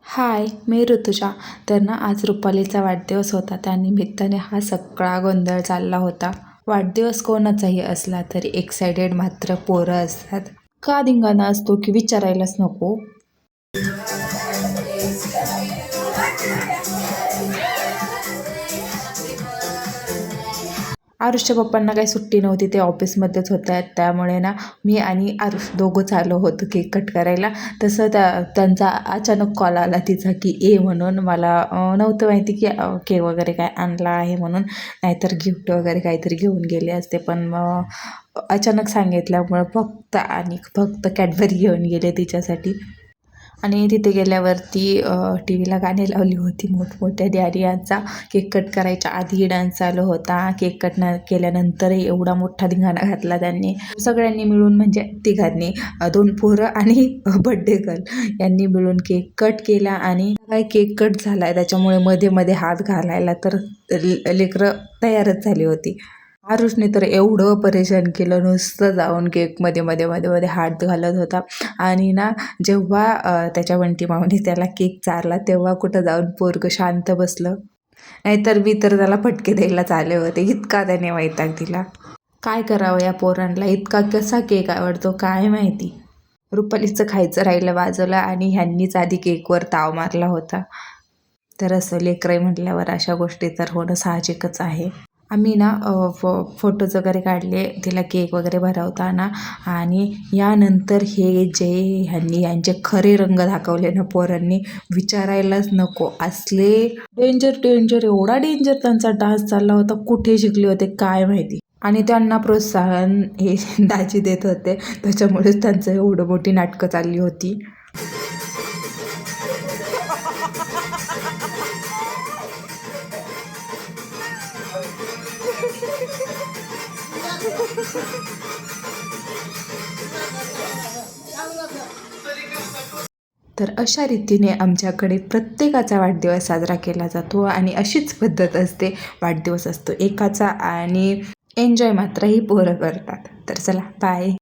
हाय, मी ऋतुजा. तर ना आज रुपालीचा वाढदिवस होता. त्यानिमित्ताने हा सगळा गोंधळ चालला होता. वाढदिवस कोणाचाही असला तरी एक्सायटेड मात्र पोरं असतात. का धिंगाणा असतो की विचारायलाच नको. आरुषच्या पप्पांना काही सुट्टी नव्हती, ते ऑफिसमध्येच होत्या. त्यामुळे ना मी आणि आरुष दोघंच आलो होतो केक कट करायला. तसं त्यांचा अचानक कॉल आला तिचा की ये म्हणून. मला नव्हतं माहिती की केक वगैरे काय आणला आहे म्हणून, नाहीतर गिफ्ट वगैरे काहीतरी घेऊन गेले असते. पण मग अचानक सांगितल्यामुळं फक्त कॅडबरी घेऊन गेले तिच्यासाठी. आणि तिथे गेल्यावरती टी व्हीला गाणी लावली होती मोठमोठ्या. आणि यांचा केक कट करायच्या आधी डान्स चालू होता. केक कट केल्यानंतरही एवढा मोठा धिंगाणा घातला त्यांनी सगळ्यांनी मिळून, म्हणजे तिघांनी, 2 पोरं आणि बड्डे गर्ल यांनी मिळून केक कट केला. आणि काय केक कट झाला आहे त्याच्यामुळे मध्ये मध्ये हात घालायला तर लेकरं तयारच झाली होती. आरुषने तर एवढं परेशान केलं, नुसतं जाऊन केकमध्ये मध्ये मध्ये मध्ये हात घालत होता. आणि ना जेव्हा त्याच्या बंटी माऊने त्याला केक चारला तेव्हा कुठं जाऊन पोरगं शांत बसलं. नाहीतर मी तर त्याला फटके द्यायलाच आले होते, इतका त्याने वैताग दिला. काय करावं या पोरांना, इतका कसा केक आवडतो काय माहिती. रुपालीचं खायचं राहिलं बाजूला आणि ह्यांनीच आधी केकवर ताव मारला होता. तर असं लेकरं म्हटल्यावर अशा गोष्टी तर होणं साहजिकच आहे. आम्ही ना फोटोज वगैरे काढले तिला केक वगैरे भरवताना. आणि यानंतर हे जे यांचे खरे रंग दाखवले ना पोरांनी, विचारायलाच नको. असले डेंजर एवढा डेंजर त्यांचा डान्स चालला होता. कुठे शिकले होते काय माहिती. आणि त्यांना प्रोत्साहन हे दाजी देत होते, त्याच्यामुळेच त्यांचं एवढं मोठी नाटकं चालली होती. तर अशा रीतीने आमच्याकडे प्रत्येकाचा वाढदिवस साजरा केला जातो. आणि अशीच पद्धत असते. वाढदिवस असतो एकाचा आणि एन्जॉय मात्र ही पोरं करतात. तर चला बाय.